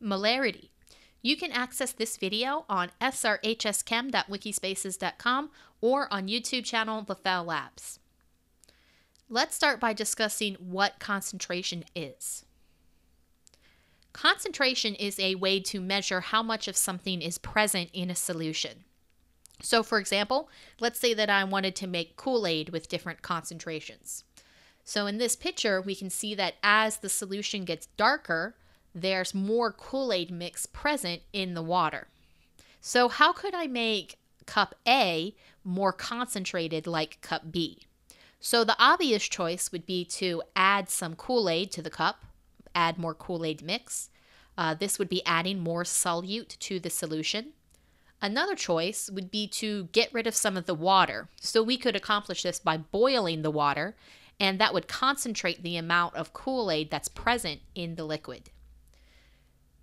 Molarity. You can access this video on srhschem.wikispaces.com or on YouTube channel Leffellabs. Let's start by discussing what concentration is. Concentration is a way to measure how much of something is present in a solution. So for example, let's say that I wanted to make Kool-Aid with different concentrations. So in this picture, we can see that as the solution gets darker, there's more Kool-Aid mix present in the water. So how could I make cup A more concentrated like cup B? So the obvious choice would be to add some Kool-Aid to the cup, add more Kool-Aid mix. This would be adding more solute to the solution. Another choice would be to get rid of some of the water. So we could accomplish this by boiling the water, and that would concentrate the amount of Kool-Aid that's present in the liquid.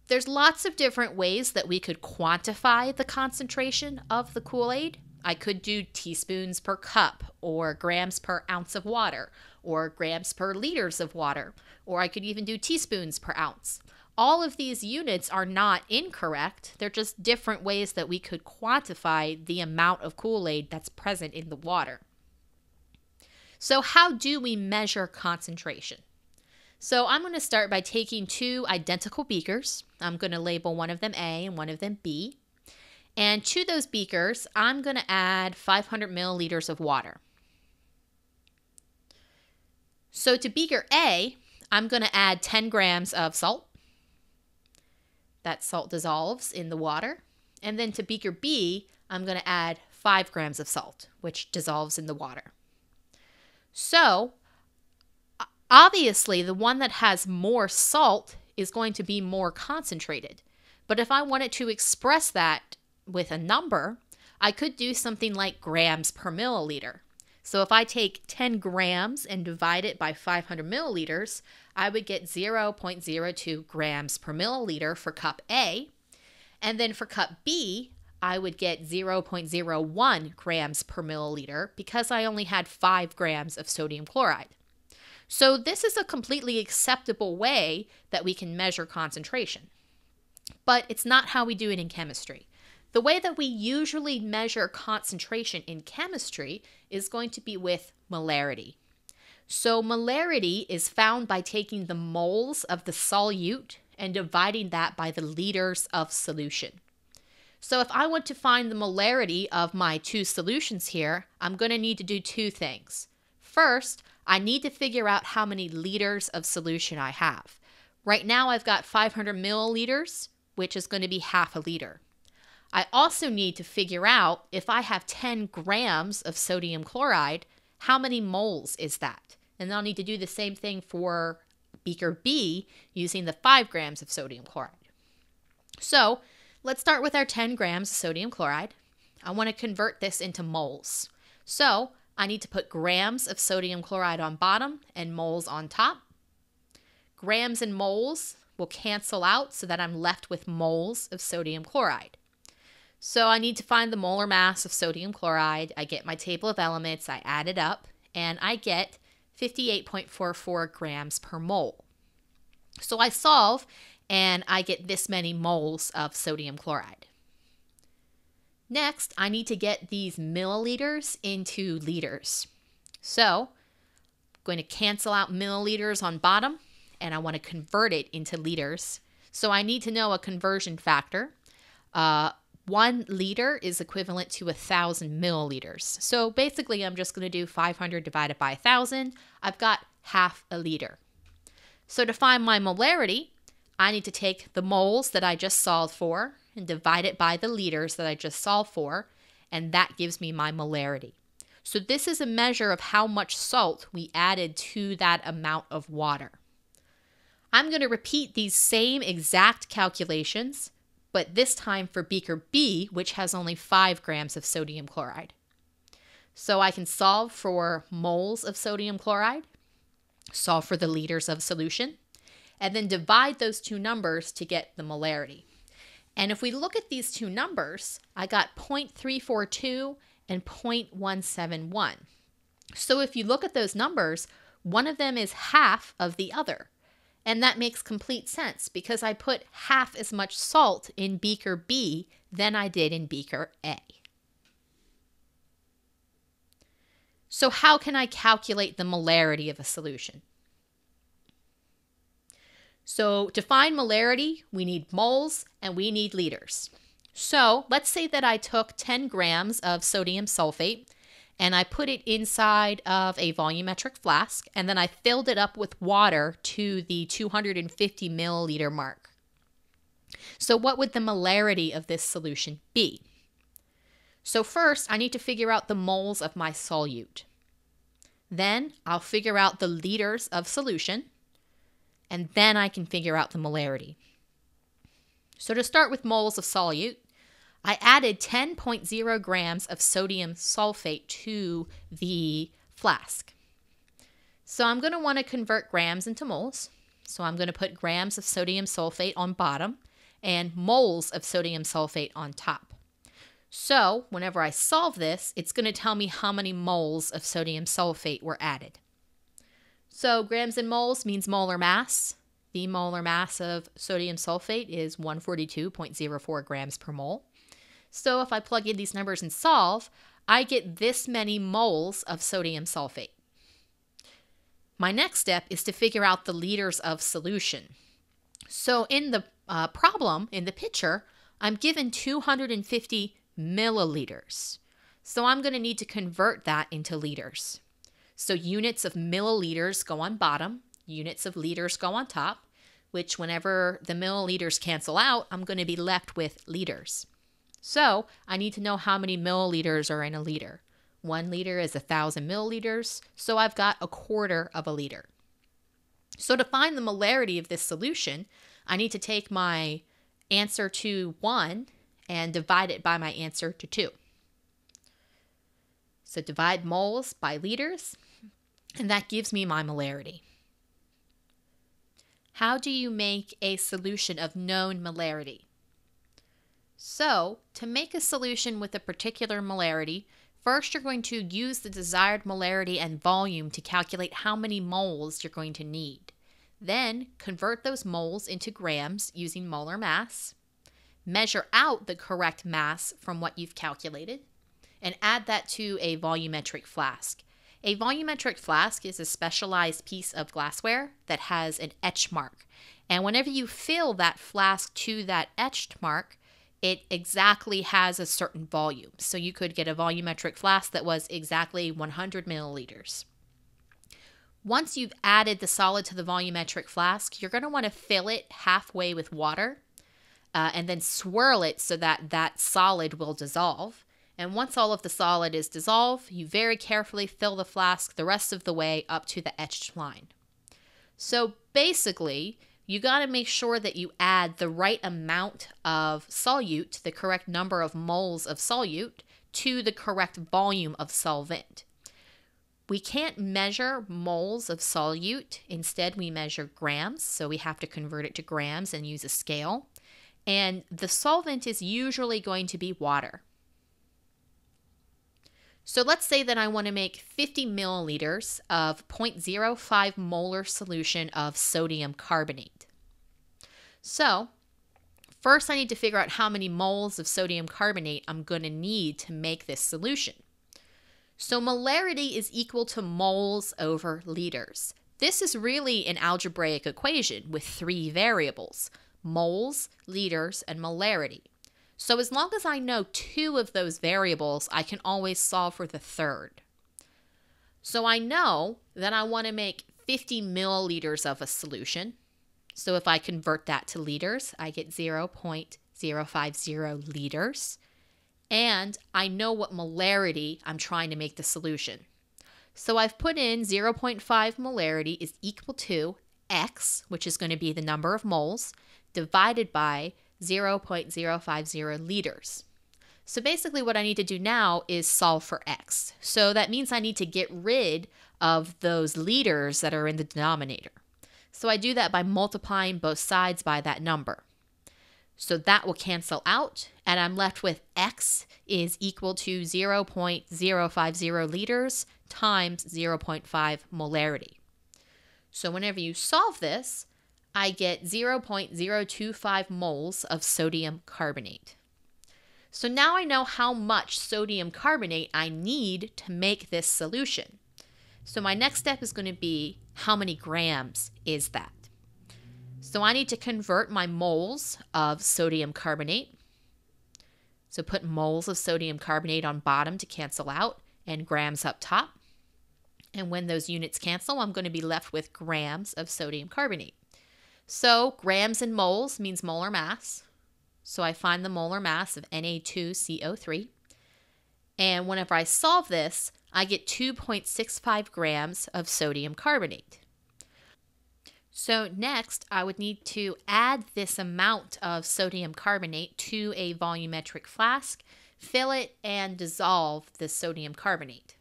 There's lots of different ways that we could quantify the concentration of the Kool-Aid. I could do teaspoons per cup, or grams per ounce of water, or grams per liters of water, or I could even do teaspoons per ounce. All of these units are not incorrect. They're just different ways that we could quantify the amount of Kool-Aid that's present in the water. So how do we measure concentration? So I'm going to start by taking two identical beakers. I'm going to label one of them A and one of them B. And to those beakers, I'm going to add 500 milliliters of water. So to beaker A, I'm going to add 10 grams of salt. That salt dissolves in the water. And then to beaker B, I'm going to add 5 grams of salt, which dissolves in the water. So obviously, the one that has more salt is going to be more concentrated. But if I wanted to express that with a number, I could do something like grams per milliliter. So if I take 10 grams and divide it by 500 milliliters, I would get 0.02 grams per milliliter for cup A. And then for cup B, I would get 0.01 grams per milliliter because I only had 5 grams of sodium chloride. So this is a completely acceptable way that we can measure concentration. But it's not how we do it in chemistry. The way that we usually measure concentration in chemistry is going to be with molarity. So molarity is found by taking the moles of the solute and dividing that by the liters of solution. So if I want to find the molarity of my two solutions here, I'm going to need to do two things. First, I need to figure out how many liters of solution I have. Right now I've got 500 milliliters, which is going to be half a liter. I also need to figure out if I have 10 grams of sodium chloride, how many moles is that? And I'll need to do the same thing for beaker B using the 5 grams of sodium chloride. So let's start with our 10 grams of sodium chloride. I want to convert this into moles. So I need to put grams of sodium chloride on bottom and moles on top. Grams and moles will cancel out so that I'm left with moles of sodium chloride. So I need to find the molar mass of sodium chloride. I get my table of elements, I add it up, and I get 58.44 grams per mole. So I solve, and I get this many moles of sodium chloride. Next, I need to get these milliliters into liters. So I'm going to cancel out milliliters on bottom, and I want to convert it into liters. So I need to know a conversion factor. 1 liter is equivalent to 1,000 milliliters. So basically, I'm just going to do 500 divided by 1,000. I've got half a liter. So to find my molarity, I need to take the moles that I just solved for and divide it by the liters that I just solved for, and that gives me my molarity. So this is a measure of how much salt we added to that amount of water. I'm going to repeat these same exact calculations, but this time for beaker B, which has only 5 grams of sodium chloride. So I can solve for moles of sodium chloride, solve for the liters of solution, and then divide those two numbers to get the molarity. And if we look at these two numbers, I got 0.342 and 0.171. So if you look at those numbers, one of them is half of the other. And that makes complete sense because I put half as much salt in beaker B than I did in beaker A. So how can I calculate the molarity of a solution? So to find molarity, we need moles and we need liters. So let's say that I took 10 grams of sodium sulfate and I put it inside of a volumetric flask, and then I filled it up with water to the 250 milliliter mark. So what would the molarity of this solution be? So first, I need to figure out the moles of my solute. Then I'll figure out the liters of solution, and then I can figure out the molarity. So to start with moles of solute, I added 10.0 grams of sodium sulfate to the flask. So I'm going to want to convert grams into moles. So I'm going to put grams of sodium sulfate on bottom and moles of sodium sulfate on top. So whenever I solve this, it's going to tell me how many moles of sodium sulfate were added. So grams and moles means molar mass. The molar mass of sodium sulfate is 142.04 grams per mole. So if I plug in these numbers and solve, I get this many moles of sodium sulfate. My next step is to figure out the liters of solution. So in the problem, in the picture, I'm given 250 milliliters. So I'm going to need to convert that into liters. So units of milliliters go on bottom, units of liters go on top, which whenever the milliliters cancel out, I'm going to be left with liters. So I need to know how many milliliters are in a liter. 1 liter is 1,000 milliliters, so I've got a quarter of a liter. So to find the molarity of this solution, I need to take my answer to 1 and divide it by my answer to 2. So divide moles by liters, and that gives me my molarity. How do you make a solution of known molarity? So, to make a solution with a particular molarity, first you're going to use the desired molarity and volume to calculate how many moles you're going to need. Then, convert those moles into grams using molar mass. Measure out the correct mass from what you've calculated, and add that to a volumetric flask. A volumetric flask is a specialized piece of glassware that has an etch mark. And whenever you fill that flask to that etched mark, it exactly has a certain volume. So you could get a volumetric flask that was exactly 100 milliliters. Once you've added the solid to the volumetric flask, you're going to want to fill it halfway with water and then swirl it so that that solid will dissolve. And once all of the solid is dissolved, you very carefully fill the flask the rest of the way up to the etched line. So basically, you got to make sure that you add the right amount of solute, the correct number of moles of solute, to the correct volume of solvent. We can't measure moles of solute. Instead, we measure grams, so we have to convert it to grams and use a scale. And the solvent is usually going to be water. So let's say that I want to make 50 milliliters of 0.05 molar solution of sodium carbonate. So first I need to figure out how many moles of sodium carbonate I'm going to need to make this solution. So molarity is equal to moles over liters. This is really an algebraic equation with 3 variables: moles, liters, and molarity. So as long as I know 2 of those variables, I can always solve for the third. So I know that I want to make 50 milliliters of a solution. So if I convert that to liters, I get 0.050 liters. And I know what molarity I'm trying to make the solution. So I've put in 0.5 molarity is equal to X, which is going to be the number of moles, divided by 0.050 liters. So basically what I need to do now is solve for X. So that means I need to get rid of those liters that are in the denominator. So I do that by multiplying both sides by that number. So that will cancel out, and I'm left with X is equal to 0.050 liters times 0.5 molarity. So whenever you solve this, I get 0.025 moles of sodium carbonate. So now I know how much sodium carbonate I need to make this solution. So my next step is going to be, how many grams is that? So I need to convert my moles of sodium carbonate. So put moles of sodium carbonate on bottom to cancel out and grams up top. And when those units cancel, I'm going to be left with grams of sodium carbonate. So grams and moles means molar mass. So I find the molar mass of Na2CO3. And whenever I solve this, I get 2.65 grams of sodium carbonate. So next, I would need to add this amount of sodium carbonate to a volumetric flask, fill it, and dissolve the sodium carbonate.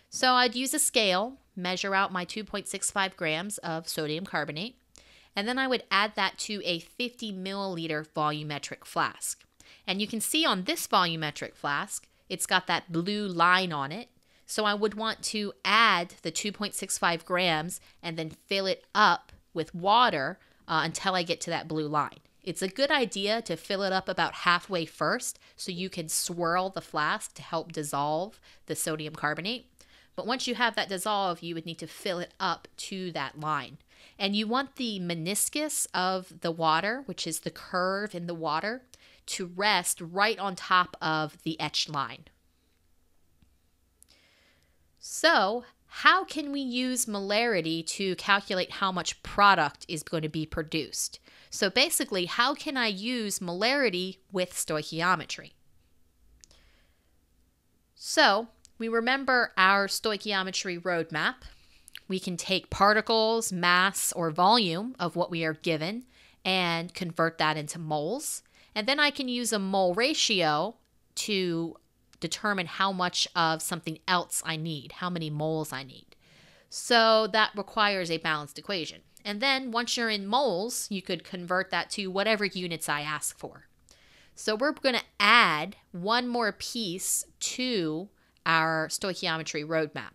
So I'd use a scale, measure out my 2.65 grams of sodium carbonate, and then I would add that to a 50 milliliter volumetric flask. And you can see on this volumetric flask, it's got that blue line on it. So I would want to add the 2.65 grams and then fill it up with water until I get to that blue line. It's a good idea to fill it up about halfway first so you can swirl the flask to help dissolve the sodium carbonate. But once you have that dissolve, you would need to fill it up to that line. And you want the meniscus of the water, which is the curve in the water, to rest right on top of the etched line. So, how can we use molarity to calculate how much product is going to be produced? So basically, how can I use molarity with stoichiometry? So, we remember our stoichiometry roadmap. We can take particles, mass, or volume of what we are given and convert that into moles. And then I can use a mole ratio to determine how much of something else I need, how many moles I need. So that requires a balanced equation. And then once you're in moles, you could convert that to whatever units I ask for. So we're going to add one more piece to our stoichiometry roadmap.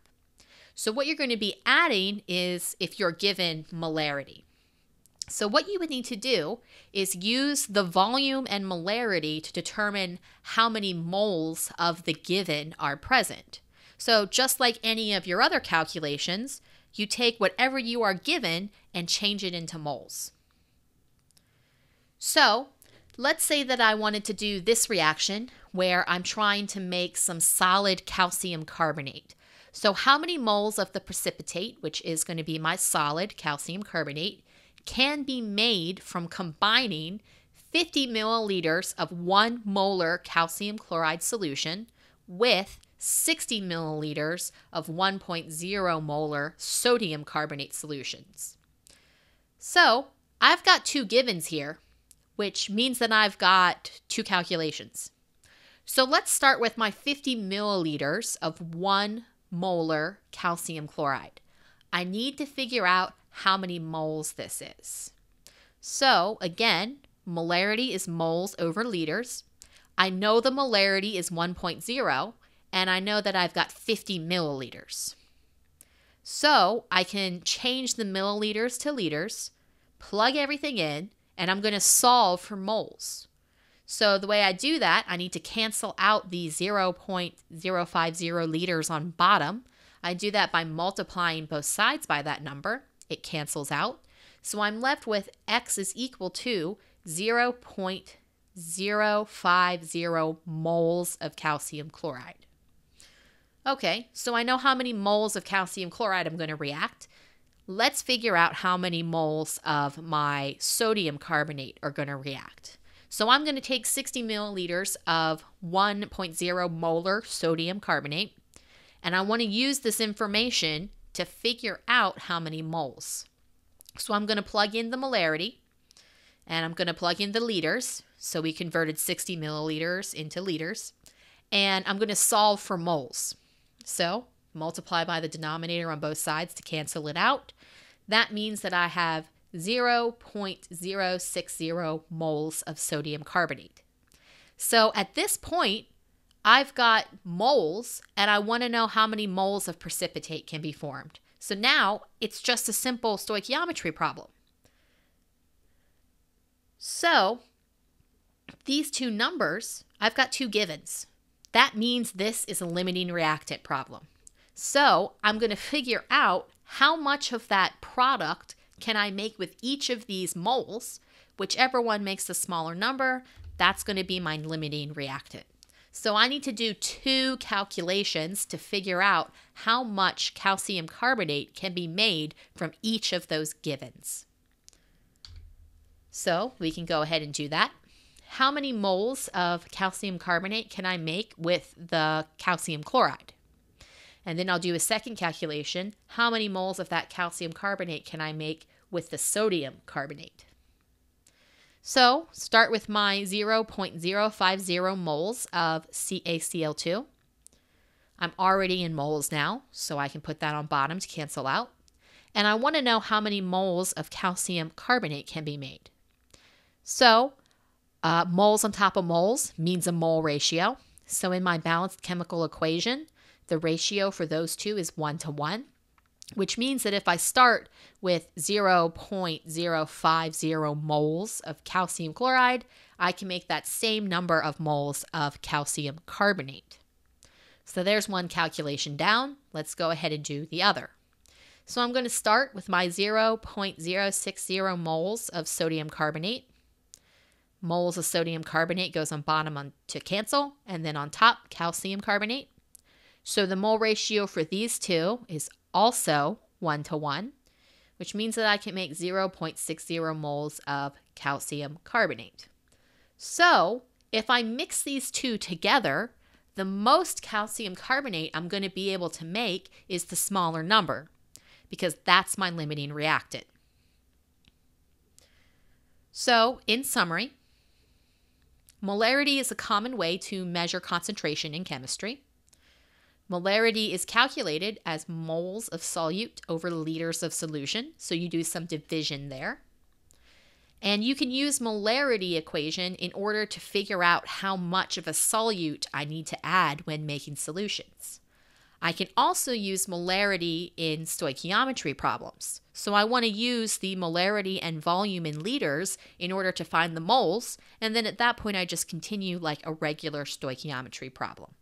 So what you're going to be adding is if you're given molarity. So what you would need to do is use the volume and molarity to determine how many moles of the given are present. So just like any of your other calculations, you take whatever you are given and change it into moles. So let's say that I wanted to do this reaction where I'm trying to make some solid calcium carbonate. So how many moles of the precipitate, which is going to be my solid calcium carbonate, can be made from combining 50 milliliters of 1 molar calcium chloride solution with 60 milliliters of 1.0 molar sodium carbonate solutions. So I've got two givens here, which means that I've got two calculations. So let's start with my 50 milliliters of 1 molar calcium chloride. I need to figure out how many moles this is. So again, molarity is moles over liters. I know the molarity is 1.0, and I know that I've got 50 milliliters. So I can change the milliliters to liters, plug everything in, and I'm going to solve for moles. So the way I do that, I need to cancel out the 0.050 liters on bottom. I do that by multiplying both sides by that number. It cancels out. So I'm left with X is equal to 0.050 moles of calcium chloride. Okay, so I know how many moles of calcium chloride I'm going to react. Let's figure out how many moles of my sodium carbonate are going to react. So I'm going to take 60 milliliters of 1.0 molar sodium carbonate, and I want to use this information to figure out how many moles. So I'm going to plug in the molarity, and I'm going to plug in the liters. So we converted 60 milliliters into liters, and I'm going to solve for moles. So multiply by the denominator on both sides to cancel it out. That means that I have 0.060 moles of sodium carbonate. So at this point, I've got moles, and I want to know how many moles of precipitate can be formed. So now it's just a simple stoichiometry problem. So these two numbers, I've got two givens. That means this is a limiting reactant problem. So I'm going to figure out how much of that product can I make with each of these moles. Whichever one makes the smaller number, that's going to be my limiting reactant. So I need to do two calculations to figure out how much calcium carbonate can be made from each of those givens. So we can go ahead and do that. How many moles of calcium carbonate can I make with the calcium chloride? And then I'll do a second calculation. How many moles of that calcium carbonate can I make with the sodium carbonate? So start with my 0.050 moles of CaCl2. I'm already in moles now, so I can put that on bottom to cancel out. And I want to know how many moles of calcium carbonate can be made. So moles on top of moles means a mole ratio. So in my balanced chemical equation, the ratio for those two is 1:1, which means that if I start with 0.050 moles of calcium chloride, I can make that same number of moles of calcium carbonate. So there's one calculation down. Let's go ahead and do the other. So I'm going to start with my 0.060 moles of sodium carbonate. Moles of sodium carbonate goes on bottom to cancel, and then on top, calcium carbonate. So the mole ratio for these two is also 1:1, which means that I can make 0.60 moles of calcium carbonate. So if I mix these two together, the most calcium carbonate I'm going to be able to make is the smaller number, because that's my limiting reactant. So in summary, molarity is a common way to measure concentration in chemistry. Molarity is calculated as moles of solute over liters of solution, so you do some division there. And you can use molarity equation in order to figure out how much of a solute I need to add when making solutions. I can also use molarity in stoichiometry problems. So I want to use the molarity and volume in liters in order to find the moles, and then at that point I just continue like a regular stoichiometry problem.